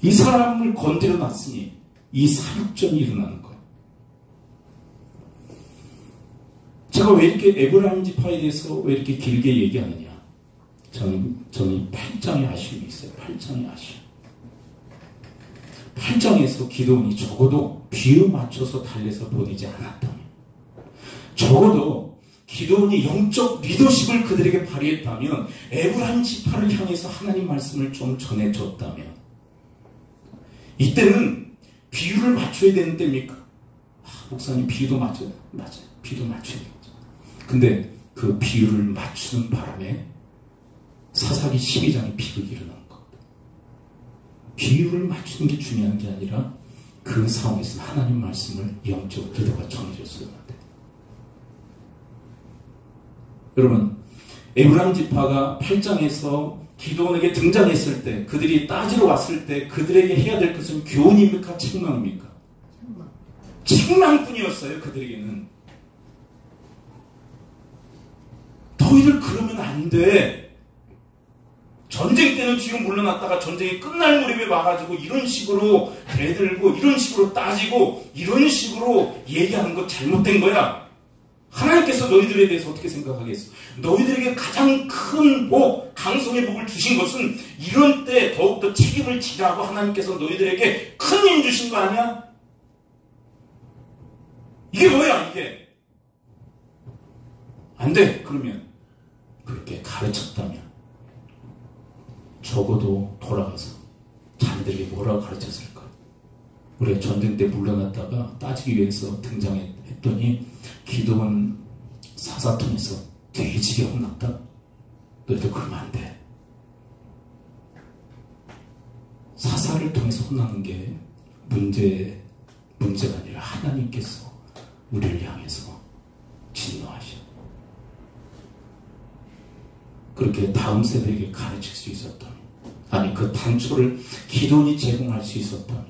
이 사람을 건드려 놨으니 이 사륙전이 일어나는 거예요. 제가 왜 이렇게 에브라임 지파에 대해서 왜 이렇게 길게 얘기하느냐? 저는 8장의 아쉬움이 있어요. 8장의 아쉬움. 8장에서 기도원이 적어도 비유 맞춰서 달래서 보내지 않았다면, 적어도 기도원이 영적 리더십을 그들에게 발휘했다면, 에브라임 지파를 향해서 하나님 말씀을 좀 전해줬다면, 이때는 비유를 맞춰야 되는 때입니까? 목사님 비유도 맞아요. 맞아요. 비유도 맞춰야 되죠. 근데 그 비유를 맞추는 바람에 사사기 12장의 비극이 일어난 겁니다. 비유를 맞추는 게 중요한 게 아니라 그 상황에서 하나님 말씀을 영적 리더가 전해줬어야 합니다. 여러분, 에브라임 지파가 8장에서 기도원에게 등장했을 때, 그들이 따지러 왔을 때 그들에게 해야 될 것은 교훈입니까? 책망입니까? 책망뿐이었어요. 그들에게는. 너희들 그러면 안 돼. 전쟁 때는 뒤로 물러났다가 전쟁이 끝날 무렵에 와가지고 이런 식으로 대들고 이런 식으로 따지고 이런 식으로 얘기하는 거 잘못된 거야. 하나님께서 너희들에 대해서 어떻게 생각하겠어? 너희들에게 가장 큰 복, 강성의 복을 주신 것은 이런 때 더욱더 책임을 지라고 하나님께서 너희들에게 큰 인 주신 거 아니야? 이게 뭐야 이게? 안 돼. 그러면 그렇게 가르쳤다면 적어도 돌아가서 자기들에게 뭐라고 가르쳤을까? 우리가 전쟁 때 물러났다가 따지기 위해서 등장했더니 기도원 사사통에서 돼지게 혼났다? 너희들 그러면 안 돼. 사사를 통해서 혼나는 게 문제가 아니라 하나님께서 우리를 향해서 진노하셔. 그렇게 다음 세대에게 가르칠 수 있었다면, 아니 그 단초를 기도원이 제공할 수 있었다면,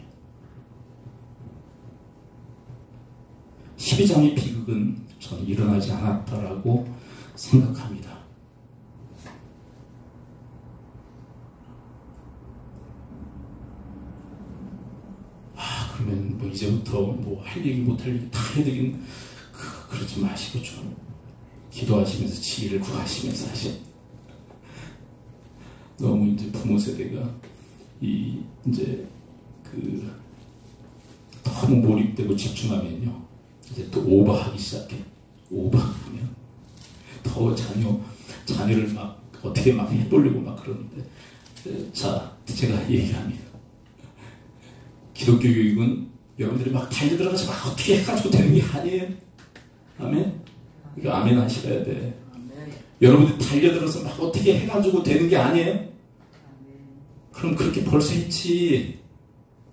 12장의 비극은 저는 일어나지 않았다라고 생각합니다. 그러면 뭐 이제부터 뭐 할 얘기 못 할 얘기 다 해야 되긴, 그러지 마시고 좀 기도하시면서 지혜를 구하시면서 하시. 너무 이제 부모 세대가 이제 너무 몰입되고 집중하면요, 이제 또 오버하기 시작해. 오버하면 더 자녀를 막 어떻게 막 해보려고 막 그러는데, 자, 제가 얘기합니다. 기독교 교육은 여러분들이 막 달려들어가서 막 어떻게 해가지고 되는 게 아니에요. 아멘? 이거 아멘 하셔야 돼. 여러분들이 달려들어서 막 어떻게 해가지고 되는 게 아니에요? 그럼 그렇게 벌써 했지.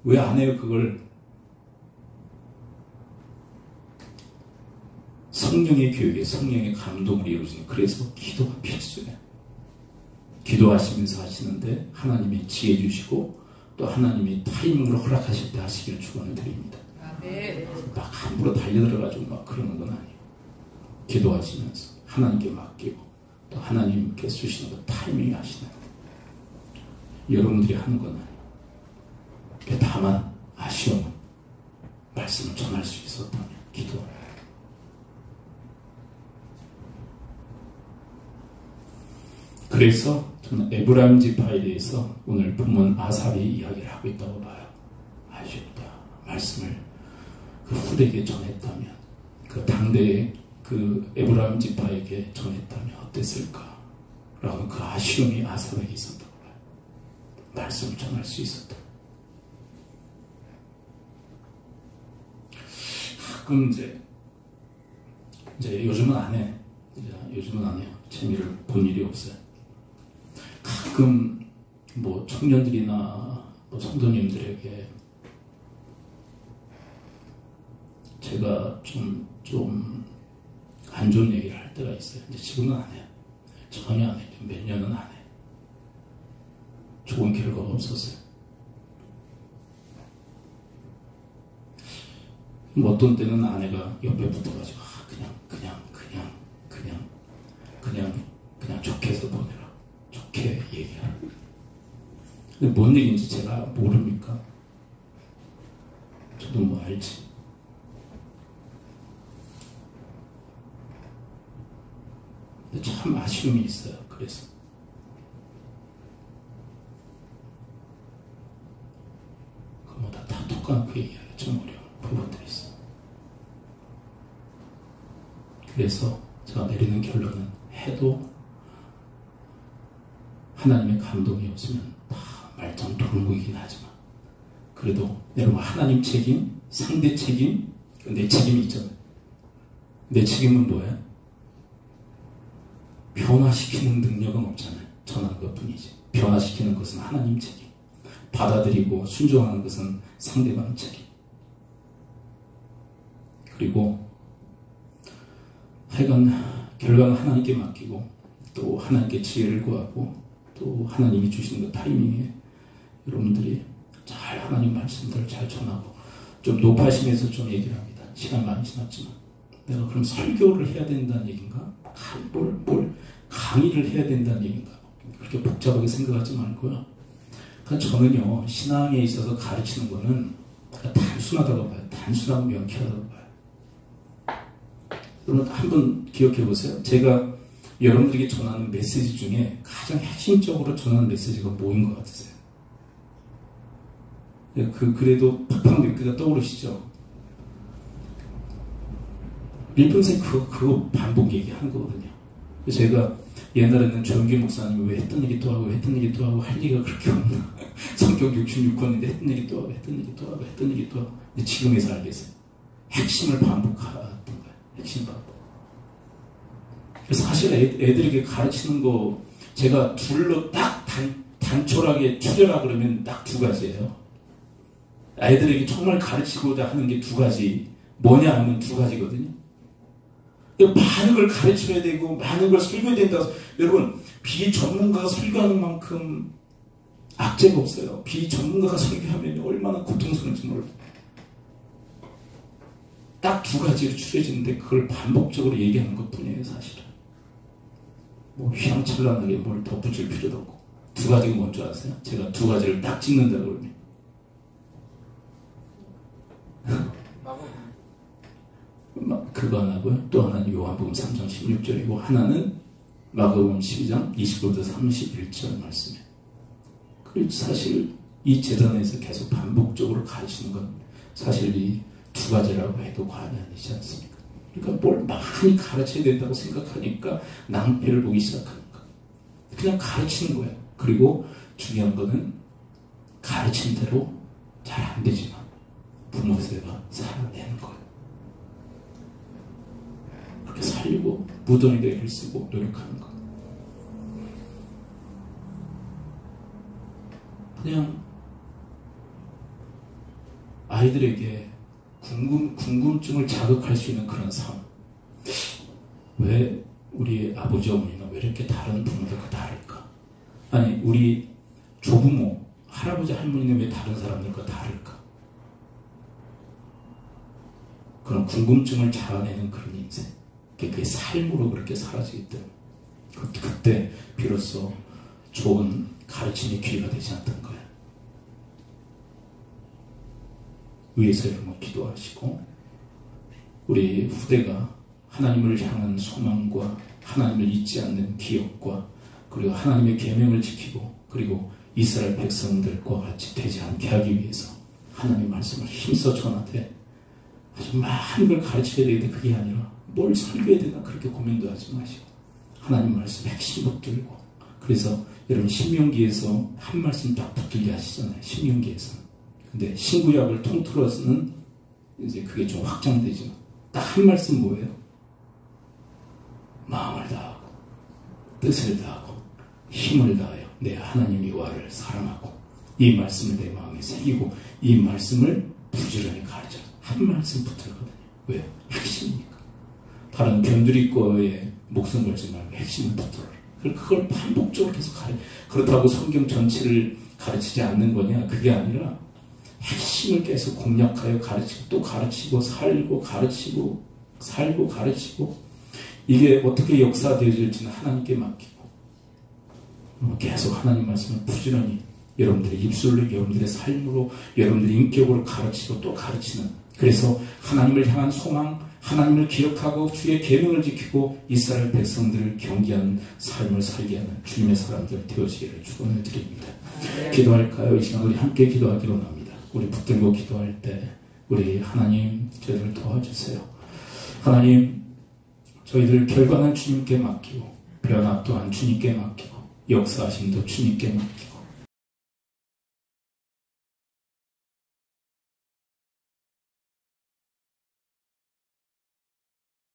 왜 안 해요, 그걸? 성령의 교육에 성령의 감동을 이루어지는, 그래서 기도가 필수예요. 기도하시면서 하시는데 하나님이 지혜 주시고 또 하나님이 타이밍으로 허락하실 때 하시기를 축원을 드립니다. 막 함부로 달려들어가지고 막 그러는 건 아니에요. 기도하시면서 하나님께 맡기고 또 하나님께 주시는 거 타이밍이 하시는 거. 여러분들이 하는 건 아니에요. 다만 아쉬움은 말씀을 전할 수 있었다면 기도. 그래서 저는 에브라임 지파에 대해서 오늘 본문 아삽이 이야기를 하고 있다고 봐요. 아쉽다. 말씀을 그 후대에게 전했다면, 그 당대의 그 에브라임 지파에게 전했다면 어땠을까? 라는 그 아쉬움이 아삽에게 있었다고 봐요. 말씀을 전할 수 있었다. 가끔 이제 요즘은 안 해. 요즘은 안 해요. 재미를 본 일이 없어요. 가끔 뭐 청년들이나 또 성도님들에게 제가 좀 안 좋은 얘기를 할 때가 있어요. 이제 지금은 안 해요. 전혀 안 해요. 몇 년은 안 해요. 좋은 결과가 없었어요. 어떤 때는 아내가 옆에 붙어가지고 그냥 좋게 해서 보내라. 좋게 얘기하라. 근데 뭔 얘기인지 제가 모릅니까? 저도 뭐 알지. 근데 참 아쉬움이 있어요. 그래서 그거 다 똑같고 얘기하기 좀 어려운 부분들이 있어요. 그래서 제가 내리는 결론은 해도 하나님의 감동이 없으면 다 말짱 돌무이긴 하지만 그래도 여러분 하나님 책임, 상대 책임, 내 책임이 있잖아요. 내 책임은 뭐예요? 변화시키는 능력은 없잖아요. 전하는 것뿐이지. 변화시키는 것은 하나님 책임. 받아들이고 순종하는 것은 상대방 책임. 그리고 하여간 결과는 하나님께 맡기고 또 하나님께 지혜를 구하고 또 하나님이 주시는 그 타이밍에 여러분들이 잘 하나님 말씀들을 잘 전하고 좀 높아심에서 좀 얘기를 합니다. 시간 많이 지났지만 내가 그럼 설교를 해야 된다는 얘기인가? 뭘 강의를 해야 된다는 얘기인가? 그렇게 복잡하게 생각하지 말고요. 그러니까 저는요 신앙에 있어서 가르치는 거는 단순하다고 봐요. 단순하고 명쾌하다고 봐요. 여러분 한번 기억해 보세요. 제가 여러분들에게 전하는 메시지 중에 가장 핵심적으로 전하는 메시지가 뭐인 것 같으세요? 그래도 팍팍 몇 개가 떠오르시죠? 일평생 그거 반복 얘기하는 거거든요. 제가 옛날에는 조영기 목사님이 왜 했던 얘기 또 하고 했던 얘기 또 하고 할 얘기가 그렇게 없나. 성경 66권인데 했던 얘기 또 하고 했던 얘기 또 하고 했던 얘기 또 하고. 근데 지금에서 알겠어요. 핵심을 반복하던 거예요. 핵심 반복. 그래서 사실 애들에게 가르치는 거 제가 둘로 딱 단촐하게 추려라 그러면 딱 두 가지예요. 아이들에게 정말 가르치고자 하는 게 두 가지. 뭐냐 하면 두 가지거든요. 많은 걸 가르쳐야 되고 많은 걸 설교해야 된다. 여러분 비전문가가 설교하는 만큼 악재가 없어요. 비전문가가 설교하면 얼마나 고통스러운지 몰라요. 딱 두 가지로 추려지는데 그걸 반복적으로 얘기하는 것뿐이에요. 사실은 뭐 휘황찬란하게 뭘 덧붙일 필요도 없고. 두 가지가 뭔지 아세요? 제가 두 가지를 딱 찍는다고 그러면 그거 하나고요. 또 하나는 요한복음 3장 16절이고 하나는 마가복음 12장 29절에서 31절 말씀이에요. 그리고 사실 이 재단에서 계속 반복적으로 가르치는 건 사실 이 두 가지라고 해도 과언이 아니지 않습니까? 그러니까 뭘 많이 가르쳐야 된다고 생각하니까 낭패를 보기 시작하는 거예요. 그냥 가르치는 거예요. 그리고 중요한 거는 가르친 대로 잘 안 되지만 부모 세대가 살아내는 거예요. 그렇게 살리고 무던히도 애를 쓰고 노력하는 것. 그냥 아이들에게 궁금증을 자극할 수 있는 그런 삶. 왜 우리 아버지 어머니는 왜 이렇게 다른 부모들과 다를까? 아니 우리 조부모 할아버지 할머니는 왜 다른 사람들과 다를까? 그런 궁금증을 자아내는 그런 인생. 그게 삶으로 그렇게 사라지기 때문에 그때 비로소 좋은 가르침의 기회가 되지 않던 거예요. 위에서 여러분 기도하시고 우리 후대가 하나님을 향한 소망과 하나님을 잊지 않는 기억과 그리고 하나님의 계명을 지키고 그리고 이스라엘 백성들과 같이 되지 않게 하기 위해서 하나님의 말씀을 힘써 전하되 아주 많은 걸 가르쳐야 되는데 그게 아니라 뭘 설교해야 되나 그렇게 고민도 하지 마시고 하나님 말씀 핵심 붙들고 그래서 여러분 신명기에서 한 말씀 딱 붙들게 하시잖아요. 신명기에서. 근데 신구약을 통틀어서는 이제 그게 좀 확장되지만 딱 한 말씀 뭐예요? 마음을 다하고 뜻을 다하고 힘을 다하여 내 하나님 여호와를 사랑하고 이 말씀을 내 마음에 새기고 이 말씀을 부지런히 가르쳐. 한 말씀 붙들거든요. 왜요? 핵심이니까. 다른 변두리 거에 목숨 걸지 말고 핵심을 붙들어라. 그걸 반복적으로 계속 그렇다고 성경 전체를 가르치지 않는 거냐? 그게 아니라 핵심을 계속 공략하여 가르치고 또 가르치고 살고 가르치고 살고 가르치고 이게 어떻게 역사되어질지는 하나님께 맡기고 계속 하나님 말씀을 부지런히 여러분들의 입술로 여러분들의 삶으로 여러분들의 인격으로 가르치고 또 가르치는 그래서 하나님을 향한 소망 하나님을 기억하고 주의 계명을 지키고 이스라엘 백성들을 경계하는 삶을 살게 하는 주님의 사람들 되어지기를 축원을 드립니다. 기도할까요? 이 시간 우리 함께 기도하기로 합니다. 우리 붙들고 기도할 때 우리 하나님 저희를 도와주세요. 하나님 저희들 결과는 주님께 맡기고 변화 또한 주님께 맡기고 역사하심도 주님께 맡기고